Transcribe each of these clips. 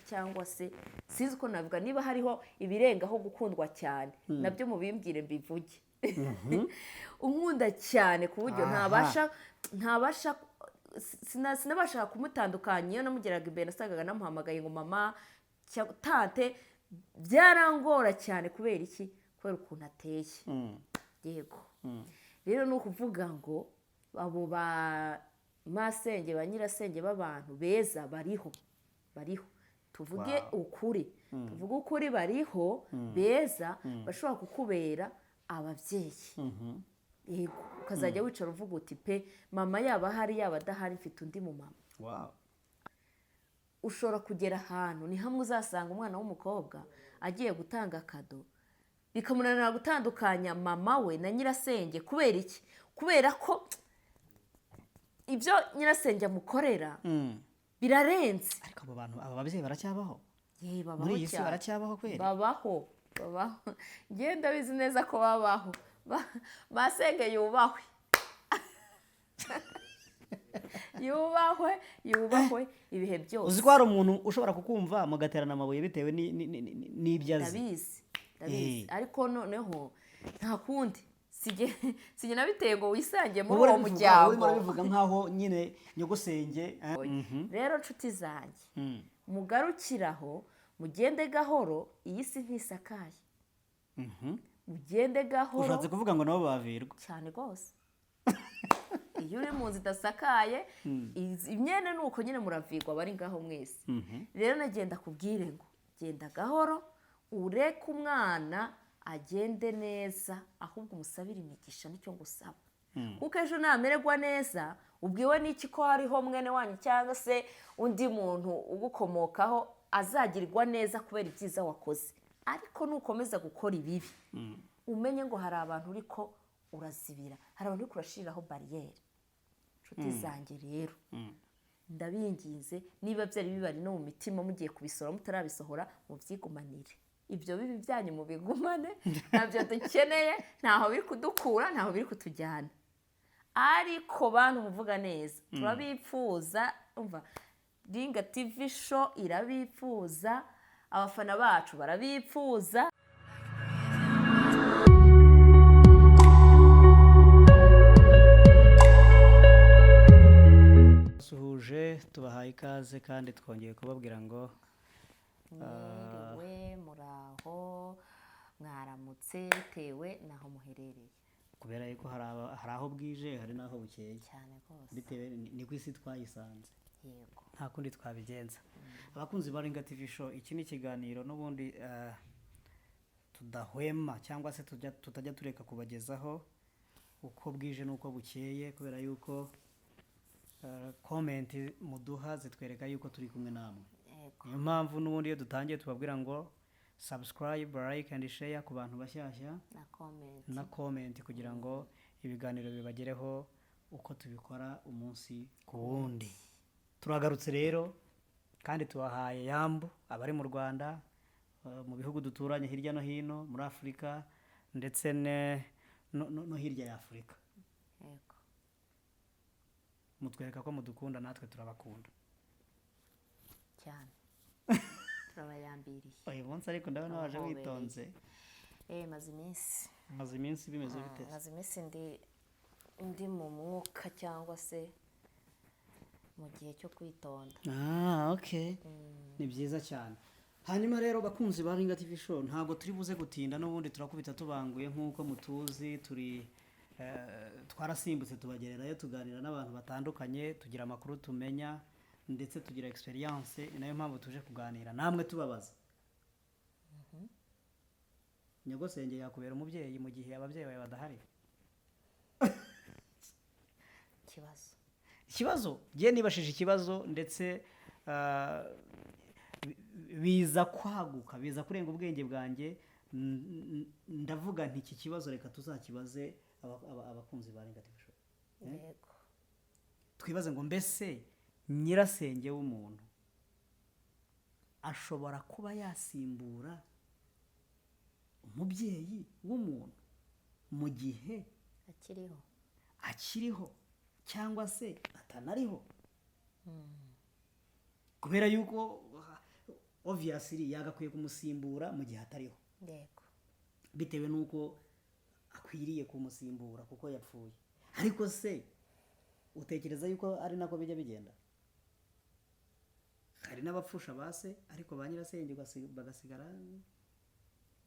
cyangwa se sinzi uko navuga niba hariho ibirengaho gukundwa cyane nabyo mubimbwire mbivuge unkunda cyane ku buryo ntabasha sinabasha kumutandukanya iyo namugeraga imbere nasangaga namuhamagaye ngo mama tante byarangora cyane kubera iki kubera ukuntu ateye yego rero ni ukuvuga ngo abo ba masenge ba nyirasenge b'abantu beza bariho tuvuge ukuri bariho beza bashobora kukubera ababyeyi yego ukazajya wicara uvuga uti pe mama yaba ahari yaba adahari mfite undi mu mama ushobora kugera ahantu ni hamwe uzasanga umwana w'umukobwa agiye gutanga kado bikamunanira gutandukanya mama we na nyirasenge kubera iki kubera ko ibyo nyirasenge amukorera birarenze ariko abo bantu aba babyeyi baracyabaho babaho muri iyi si baracyabaho kweri babaho ngenda bizi neza ko babaho masenge yubahwe yubahwe ibihe byose uzi ko hari umuntu ushobora kukumva mugaterana amabuye bitewe n'ibyo azi ndabizi ariko noneho nta kundi sijye nabiteye ngo wisange muri uwo muryango urimo urabivuga nk'aho nyine nyogosenge rero nshuti zanjye mugarukiraho mugende gahoro iyi si ntisakaye mugende gahoro ushatse kuvuga ngo nabo bavirwa cyane rwose iyo uri mu nzu idasakaye imyenda ni uko nyine muravirwa bari ngaho mwese rero nagenda kubwire ngo genda gahoro ureke umwana agende neza ahubwo umusabire imigisha nicyo ngusaba kuko ejo namererwa neza ubwiwe n'iki ko hariho mwene wanyu cyangwa se undi muntu ugukomokaho azagirirwa neza kubera ibyiza wakoze ariko nukomeza gukora ibibi umenye ngo hari abantu uriko urazibira hari abantu uriko urashiriraho bariyeri nshuti zanjye rero ndabinginze niba byari bibari no mu mitima mugiye kubisohora mutarabisohora mubyigumanire ibyo bibi byanyu mubigumane ntabyo dukeneye ntaho biri kudukura ntaho biri kutujyana ariko bantu muvuga neza turabipfuza umva Ringa TV show irabipfuza abafana bacu barabipfuza suhuje tubahaye ikaze kandi twongeye kubabwira ngo mwiriwe muraho mwaramutse bitewe naho muherereye kubera yuko hari aho bwije hari n'aho bukeye cyane rwose bitewe ni ku isi twayisanze yego nta kundi twabigenza abakunzi ba Ringa TV show iki ni ikiganiro n'ubundi tudahwema cyangwa se tutajya tureka kubagezaho uko bwije n'uko bukeye kubera yuko komenti muduha zitwereka yuko turi kumwe namwe niyo mpamvu n'ubundi iyo dutangiye tubabwira ngo subscribe, like and share ku bantu bashyashya na comment kugira ngo ibiganiro bibagereho uko tubikora umunsi ku wundi turagarutse rero kandi tubahaye yambu abari mu Rwanda mu bihugu duturanye hirya no hino muri Afurika ndetse no hirya ya Afurika mutwereka ko mudukunda natwe turabakunda cyane turabayambiriye uyu munsi ariko ndabona waje witonze maze iminsi bimeze bite maze iminsi ndi mu mwuka cyangwa se mu gihe cyo kwitonda okay ni byiza cyane hanyuma rero bakunzi ba Ringa TV show ntabwo turi buze gutinda n'ubundi turakubita tubanguye nk'uko mutuzi turi twarasimbutse tubagererayo tuganira n'abantu batandukanye tugira amakuru tumenya ndetse tugira experience nayo mpamvu tuje kuganira namwe tubabaza nyogosenge yakubera umubyeyi mu gihe ababyeyi bawe badahari ikibazo giye nibashije ikibazo ndetse biza kwaguka biza kurenga ubwenge bwanjye ndavuga nti iki kibazo reka tuzakibaze abakunzi ba Ringa TV show twibaze ngo mbese nyirasenge w'umuntu ashobora kuba yasimbura umubyeyi w'umuntu mu gihe akiriho cyangwa se atanariho kubera yuko obviously yagakwiye kumusimbura mu gihe atariho yego bitewe n'uko akwiriye kumusimbura kuko yapfuye. Ariko se utekereza yuko ari nako bijya bigenda? Hari n'abapfusha base ariko ba nyirasenge bagasigara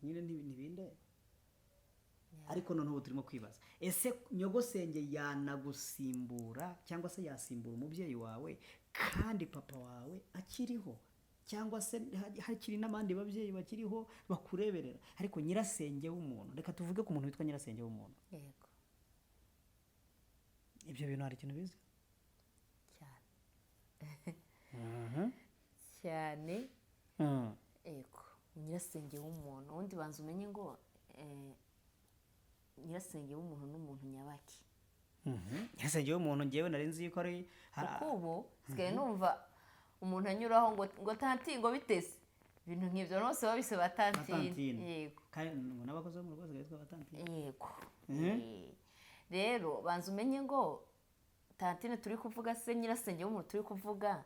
nyine ntibinde. Ariko noneho turimo kwibaza, ese nyogosenge yanagusimbura cyangwa se yasimbura umubyeyi wawe kandi papa wawe akiriho, cyangwa se hakiri n'abandi babyeyi bakiriho bakureberera? Ariko nyirasenge w'umuntu, reka tuvuge ku muntu witwa nyirasenge w'umuntu, yego ibyo bintu hari ikintu bizi cyane yego nyirasenge w'umuntu. Ubundi banza umenye ngo nyirasenge w'umuntu n'umuntu nyabaki. nyirasenge w'umuntu ngewe nari nzi yuko ari kuko ubu sigaye numva umuntu anyuraho ngo tanti ngo bitese ibintu nk'ibyo bose babise batantine. Yego kandi n'abakozi bo mu rugo basigaye bitwa batantine. Yego rero banza umenye ngo tantine turi kuvuga se nyirasenge w'umuntu turi kuvuga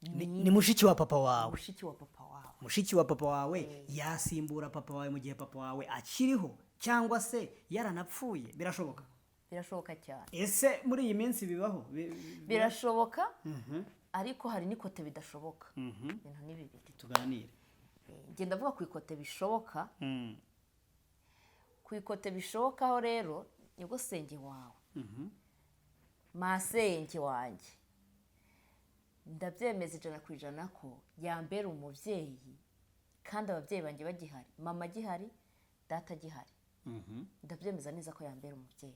ni mushiki wa papa wawe. Mushiki wa papa wawe. Mushiki wa papa wawe yasimbura papa wawe mu gihe papa wawe akiriho cyangwa se yaranapfuye. Birashoboka? Birashoboka cyane. Ese muri iyi minsi bibaho? Birashoboka ariko hari n'ikote bidashoboka. Ibintu ni bibiri tuganire. Ngenda ndavuga ku ikote bishoboka. Ku ikote bishobokaho rero nyogosenge wawe masenge wanjye ndabyemeza 100% ko yambera umubyeyi kandi ababyeyi banjye bagihari, mama agihari, data agihari. Ndabyemeza neza ko yambera umubyeyi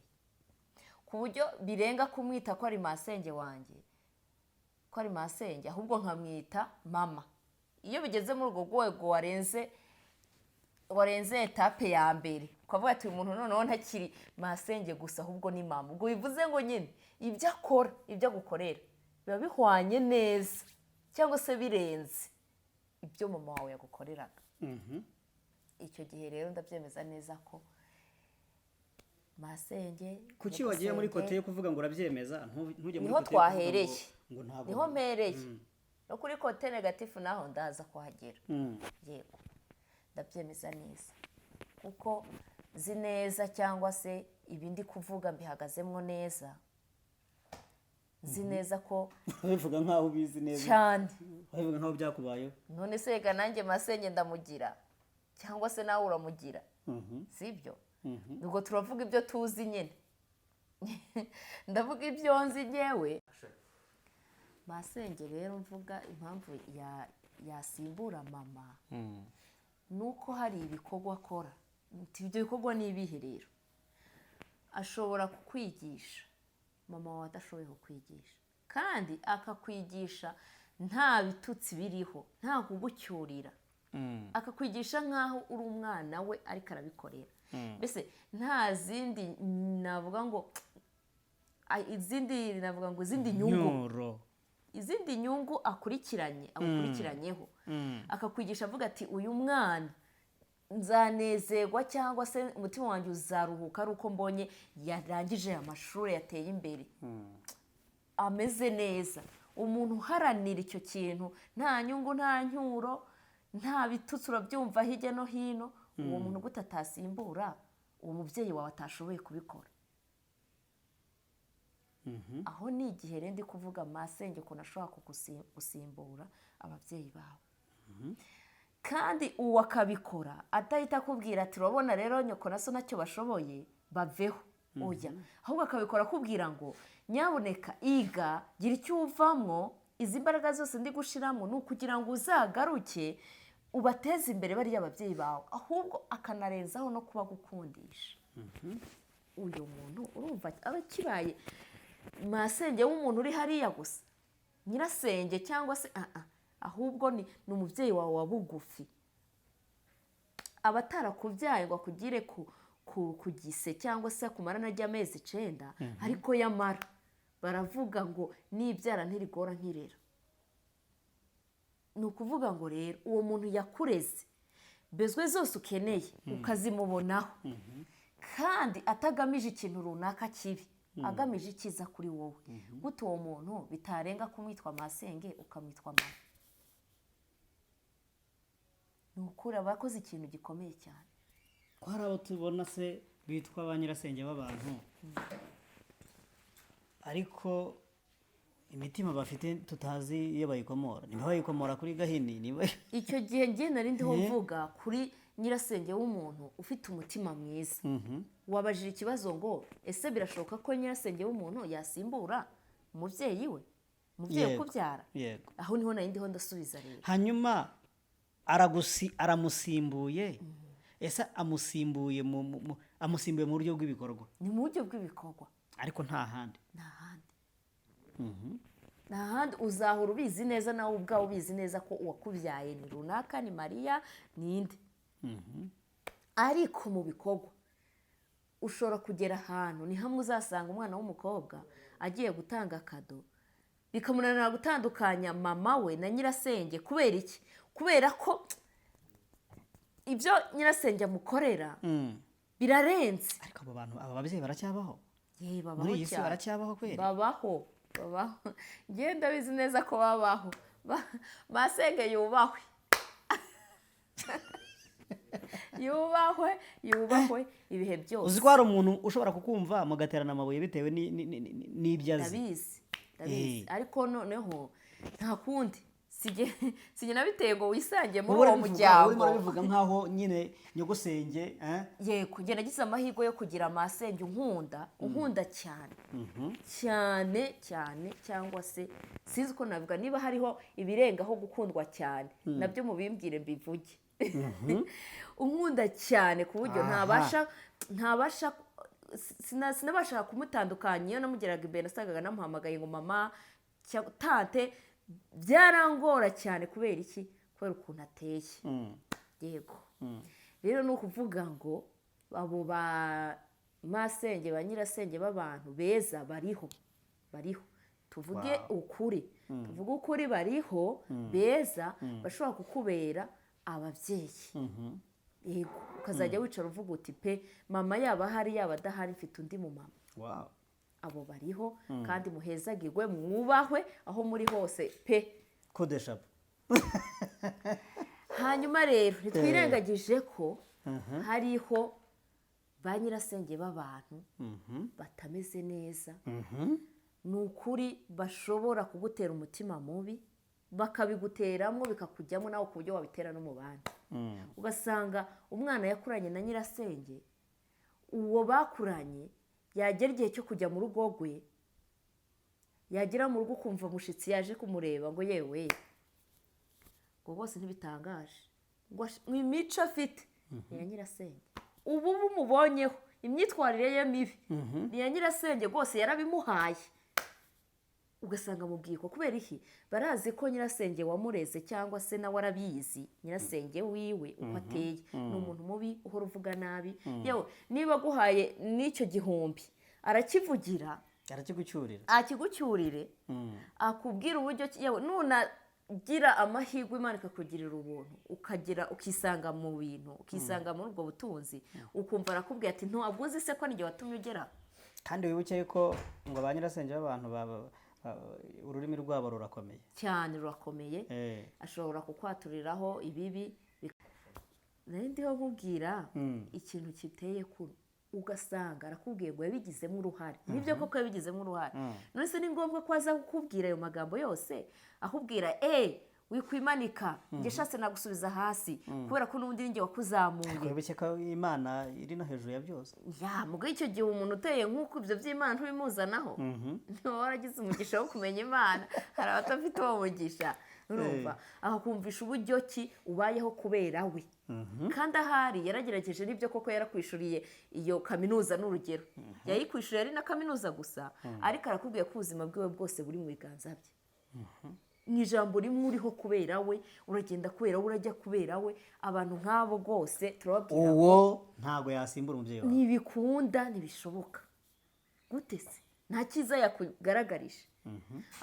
ku buryo birenga kumwita ko ari masenge wanjye, ko ari masenge, ahubwo nkamwita mama. Iyo bigeze muri urwo rwego warenze etape ya mbere ukavuga ati uyu muntu noneho ntakiri masenge gusa ahubwo ni mama, ubwo bivuze ngo nyine ibyo akora, ibyo agukorera biba bihwanye neza cyangwa se birenze ibyo mama wawe yagukoreraga. Icyo gihe rero ndabyemeza neza ko masenge. Kuki wagiye muri kote yo kuvuga ngo urabyemeza ntujye muri kote twahereye ngo ntabwo niho mpereye no kuri kote negatifu naho ndaza kuhagera. Yego ndabyemeza neza kuko zi neza cyangwa se ibindi kuvuga mbihagazemo neza. Zi neza ko bivuga nkaho ubizi neza cyane, bivuga nkaho byakubayeho. none se reka nanjye masenge ndamugira cyangwa se nawe uramugira, sibyo? Ubwo turavuga ibyo tuzi nyine. Ndavuga ibyo nzi ngewe. Masenge rero mvuga impamvu yasimbura mama nuko hari ibikorwa akora. Ibyo bikorwa ni ibihe rero? Ashobora kukwigisha mama wawe adashoboye kukwigisha, kandi akakwigisha nta bitutsi biriho, nta kugucyurira, akakwigisha nk'aho uri umwana we ariko arabikorera. Mbese nta zindi navuga ngo izindi nyungu, izindi nyungu akurikiranyeho, akakwigisha avuga ati uyu mwana nzanezerwa cyangwa se umutima wanjye uzaruhuka ari uko mbonye yarangije amashuri, yateye imbere, ameze neza. Umuntu uharanira icyo kintu nta nyungu, nta nyuro, nta bitutsi, urabyumva hirya no hino, uwo muntu gute atasimbura uwo mubyeyi wawe atashoboye kubikora? Aho ni igihe rero ndi kuvuga masenge ukuntu ashobora gusimbura ababyeyi bawe. Kandi uwo akabikora atahita akubwira ati urabona rero nyoko na so ntacyo bashoboye baveho, oya, ahubwo akabikora akubwira ngo nyaboneka iga, gira icyo uvamo, izi mbaraga zose ndi gushiramo ni ukugira ngo uzagaruke ubateze imbere bariya ababyeyi bawe, ahubwo akanarenzaho no kuba gukundisha. Uyu muntu urumva aba akibaye masenge w'umuntu uri hariya gusa, nyirasenge cyangwa se ahubwo ni umubyeyi wawe wa bugufi. Abatarakubyaye ngo akugire ku gise cyangwa se kumara najya amezi 9, ariko yamara baravuga ngo nibyara ntirigora nkirera. Ni ukuvuga ngo rero uwo muntu yakureze bezwe zose ukeneye ukazimubonaho, kandi atagamije ikintu runaka kibi, agamije icyiza kuri wowe. Gute uwo muntu bitarenga kumwitwa masenge ukamwitwa mama? ni ukuri aba akoze ikintu gikomeye cyane. ko hari abo tubona se bitwa ba nyirasenge b'abantu ariko imitima bafite tutazi iyo bayikomora, niba bayikomora kuri gahini, niba icyo gihe ngiye nari ndiho mvuga kuri nyirasenge w'umuntu ufite umutima mwiza. Wabajije ikibazo ngo ese birashoboka ko nyirasenge w'umuntu yasimbura umubyeyi we, umubyeyi ukubyara? Aho niho nari ndiho ndasubiza rero. Hanyuma aramusimbuye, ese amusimbuye mu buryo bw'ibikorwa? Ni mu buryo bw'ibikorwa, ariko nta handi. Nta handi uzahora ubizi neza, nawe ubwawe ubizi neza ko uwakubyaye ni runaka, ni Mariya, ninde. Ariko mu bikorwa ushobora kugera ahantu, ni hamwe uzasanga umwana w'umukobwa agiye gutanga kado, bikamunanira gutandukanya mama we na nyirasenge. Kubera iki? Kubera ko ibyo nyirasenge amukorera birarenze. Ariko abo bantu, aba babyeyi baracyabaho? Babaho muri iyi si baracyabaho kweri? Babaho. Ngenda bizi neza ko babaho. Masenge yubahwe. Yubahwe ibihe byose. Uzi ko hari umuntu ushobora kukumva mugaterana amabuye bitewe n'ibyo azi? Ndabizi. Ariko noneho nta kundi. Sijye nabiteye ngo wisange muri uwo muryango. Urimo urabivuga nkaho nyine nyogosenge. Yego, njye nagize amahirwe yo kugira amasenge unkunda cyane. Cyane cyangwa se sinzi ko navuga, niba hariho ibirengaho gukundwa cyane nabyo mubimbwire mbivuge. Unkunda cyane ku buryo sinabasha kumutandukanya. Iyo namugeraga imbere nasangaga namuhamagaye ngo mama, tante. Byarangora cyane. Kubera iki? Kubera ukuntu ateye. Yego. Rero ni ukuvuga ngo abo ba masenge, ba nyirasenge b'abantu beza bariho. Tuvuge ukuri bariho beza, bashobora kukubera ababyeyi. Yego, ukazajya wicara uvuga uti pe mama yaba ahari yaba adahari mfite undi mu mama. Abo bariho kandi muhezagirwe, mwubahwe aho muri hose pe. Kodeshapo. Hanyuma rero ntitwirengagije ko hariho ba nyirasenge b'abantu batameze neza. Ni ukuri bashobora kugutera umutima mubi, bakabiguteramo bikakujyamo nawe ku buryo wabitera no mu bandi. Ugasanga umwana yakuranye na nyirasenge, uwo bakuranye yagera igihe cyo kujya mu rugo rwe, yagera mu rugo ukumva umushyitsi yaje kumureba ngo yewe ngo bose ntibitangaje ngo imico afite ni iya nyirasenge. Ubu bumubonyeho imyitwarire ye mibi ni iya nyirasenge, rwose yarabimuhaye. Ugasanga mubwiye ko kubera iki? Barazi ko nyirasenge wamureze cyangwa se nawe arabizi nyirasenge wiwe uko ateye. Ni umuntu mubi uhora uvuga nabi. Yewe niba aguhaye n'icyo gihumbi arakivugira, akigucyurire, akubwira uburyo yewe nunagira amahirwe Imana ikakugirira ubuntu, ukisanga mu bintu, ukisanga muri ubwo butunzi, ukumva arakubwira ati ntabwo uzi se ko n'igihe watumye ugera. Kandi wibuke ko ngo ba nyirasenge b'abantu ururimi rwabo rurakomeye cyane, rurakomeye. Ashobora kukwaturiraho ibibi. Nari ndiho nkubwira ikintu kiteye kuno, ugasanga arakubwiye ngo yabigizemo uruhare. Nibyo koko yabigizemo uruhare. None se ni ngombwa ko aza kukubwira ayo magambo yose, akubwira wikwimanika, njye shatse nagusubiza hasi kubera ko n'ubundi ninjye wakuzamuye. Wibuke ko Imana iri no hejuru ya byose. Mugo icyo gihe umuntu uteye nk'uko ibyo by'Imana ntubimuzanaho, niba waragize umugisha wo kumenya Imana. Hari abatafite uwo mugisha, urumva akakumvisha uburyo ki ubayeho kubera we. Kandi ahari yaragerageje n'ibyo koko yarakwishuriye iyo kaminuza n'urugero. Yayikwishuriye ari na kaminuza gusa, ariko arakubwiye ko ubuzima bwiwe bwose buri mu biganza bye. Mu ijambo rimwe uriho kubera we, uragenda kubera we, urajya kubera we. Abantu nk'abo rwose turababwira uwo ntabwo yasimbura umubyeyi wawe. Ntibikunda, ntibishoboka. Gute se? Nta cyiza yakugaragarije.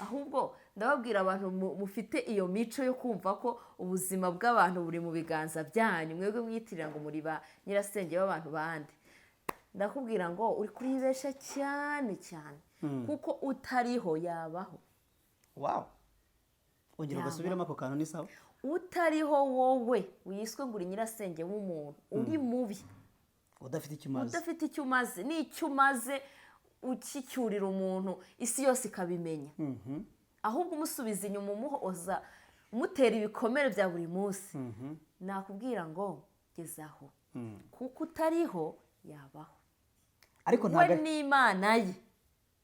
Ahubwo ndababwira abantu mufite iyo mico yo kumva ko ubuzima bw'abantu buri mu biganza byanyu, mwebwe mwiyitirira ngo muri ba nyirasenge b'abantu bandi. Ndakubwira ngo uri kuribesha cyane cyane, kuko utariho yabaho. Ongera ugasubiramo ako kantu ni sawa? utariho wowe wiswe ngo uri nyirasenge w'umuntu uri mubi udafite icyo umaze n'icyo umaze ukicyurira umuntu isi yose ikabimenya ahubwo umusubiza inyuma umuhoza umutera ibikomere bya buri munsi nakubwira ngo gezaho kuko utariho yabaho ariko we n'Imana ye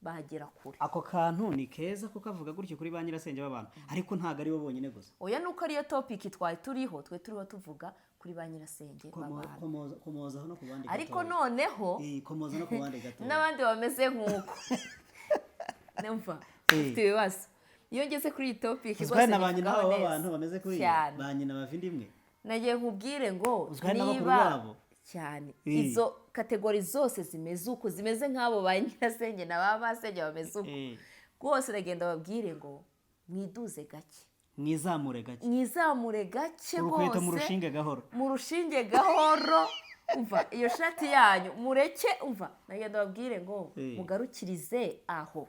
bagera kure. ako kantu ni keza kuko avuga gutyo kuri ba nyirasenge b'abantu ariko ntabwo ari bo bonyine gusa. oya nuko ariyo topiki turiho tuvuga kuri ba nyirasenge b'abantu komozaho no ku bandi ariko noneho komoza no ku bandi gato n'abandi bameze nk'uko numva ufite ibibazo iyo ngeze kuri iyi topiki rwose nivugaho neza abantu bameze kuri ba nyina bavindimwe nagiye nkubwire ngo niba cyane izo kategori zose zimeze uko zimeze nk'abo ba nyirasenge na ba masenge bameze uko rwose uragenda babwire ngo mwiduze gake mwizamure gake rwose mu rushinge gahoro umva iyo shati yanyu mureke umva nagenda babwire ngo mugarukirize aho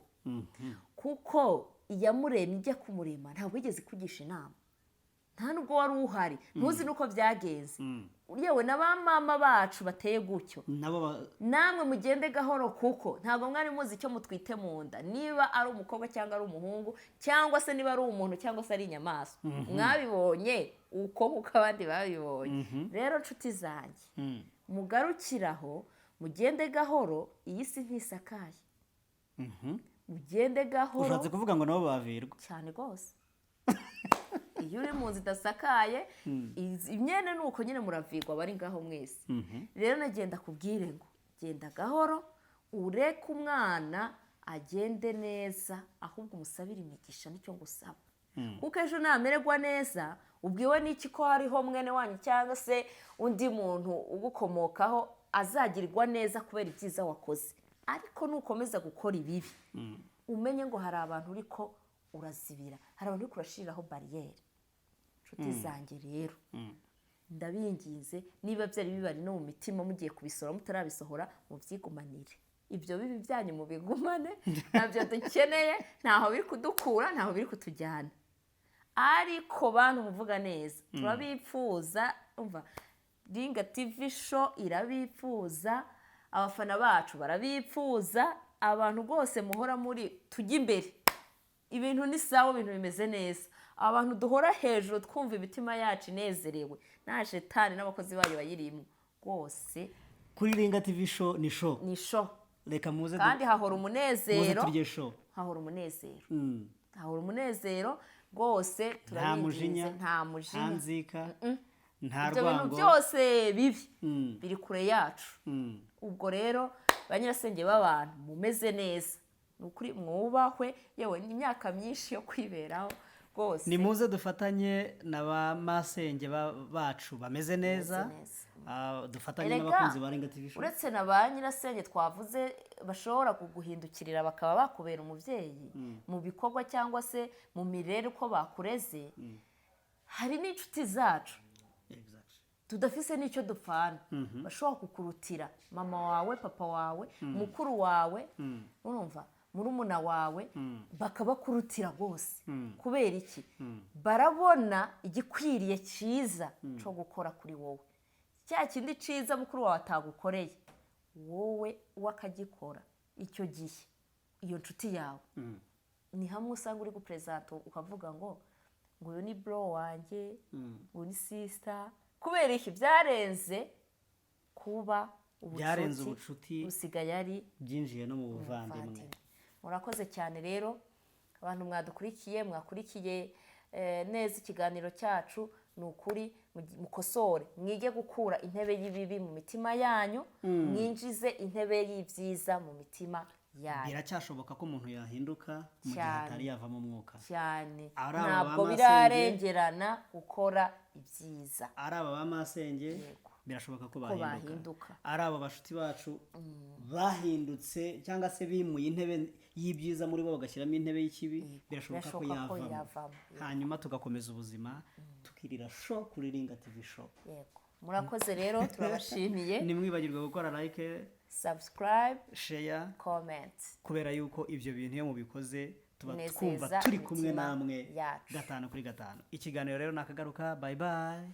kuko iyamuremye ijya kumurema ntabwo wigeze kugisha inama nta nubwo wari uhari ntuzi nuko byagenze yewe na ba mama bacu bateye gutyo namwe mugende gahoro kuko ntabwo mwari muzi icyo mutwite mu nda niba ari umukobwa cyangwa ari umuhungu cyangwa se niba ari umuntu cyangwa se ari inyamaswa mwabibonye uko nk'uko abandi babibonye rero nshuti zanjye mugarukiraho mugende gahoro iyi si ntisakaye mugende gahoro ushatse kuvuga ngo nabo bavirwa cyane rwose iyo uri mu nzu idasakaye imyenda ni uko nyine muravigwa bari ngaho mwese rero nagenda kubwire ngo genda gahoro ureke umwana agende neza ahubwo umusabire imigisha nicyo ngusaba kuko ejo namererwa neza ubwiwe n'iki ko hariho mwene wanyu cyangwa se undi muntu ugukomokaho azagirirwa neza kubera ibyiza wakoze ariko nukomeza gukora ibibi umenye ngo hari abantu uriko urazibira hari abantu uri kurashiriraho bariyeri nshuti zanjye rero ndabinginze niba byari bibari no mu mitima mugiye kubisohora mutarabisohora mubyigumanire ibyo bibi byanyu mubigumane ntabyo dukeneye ntaho biri kudukura ntaho biri kutujyana ariko bantu muvuga neza turabipfuza umva Ringa TV show irabipfuza abafana bacu barabipfuza abantu bose muhora muri tujya imbere ibintu ni sawa ibintu bimeze neza abantu duhora hejuru twumva imitima yacu inezerewe nta shetani n'abakozi bayo bayirimo rwose kuri Ringa TV show ni show reka muze kandi hahora umunezero hahora umunezero rwose turabinginze nta mujinya nta nzika nta rwango ibyo bintu byose bibi biri kure yacu ubwo rero banyirasenge b'abantu mumeze neza nukuri mwubahwe yewe n'imyaka myinshi yo kwiberaho rwose nimuze dufatanye na ba masenge bacu bameze neza dufatanye n'abakunzi ba Ringa TV show uretse na ba nyirasenge twavuze bashobora kuguhindukirira bakaba bakubera umubyeyi mu bikorwa cyangwa se mu mirere uko bakureze hari n'inshuti zacu tudafise n'icyo dupfana bashobora kukurutira mama wawe papa wawe mukuru wawe urumva murumuna wawe bakabakurutira bose kubera iki barabona igikwiriye cyiza cyo gukora kuri wowe cya kindi cyiza mukuru wawe atagukoreye wowe wakagikora icyo gihe iyo nshuti yawe ni hamwe usanga uri gupresenta ukavuga ngo uyu ni bro wanjye uyu ni sister kubera iki byarenze kuba ubucuti busigaye ari byinjiye no mu buvandimwe murakoze cyane rero abantu mwakurikiye neza ikiganiro cyacu ni ukuri mukosore mwige gukura intebe y'ibibi mu mitima yanyu mwinjize intebe y'ibyiza mu mitima yanyu biracyashoboka ko umuntu yahinduka mu gihe atari yava mu mwuka cyane ntabwo birarengerana gukora ibyiza ari aba bamasenge birashoboka ko bahinduka ari aba bashuti bacu bahindutse cyangwa se bimuye intebe y'ibyiza muri bo bagashyiramo intebe y'ikibi birashoboka ko yavamo hanyuma tugakomeza ubuzima tukirira show kuri Ringa TV show yego murakoze rero turabashimiye nimwibagirwe gukora like subscribe share comment kubera yuko ibyo bintu iyo mubikoze tuba binezeza twumva turi kumwe imitima namwe yacu. 5 kuri 5. Ikiganiro rero nakagaruka, bye bye.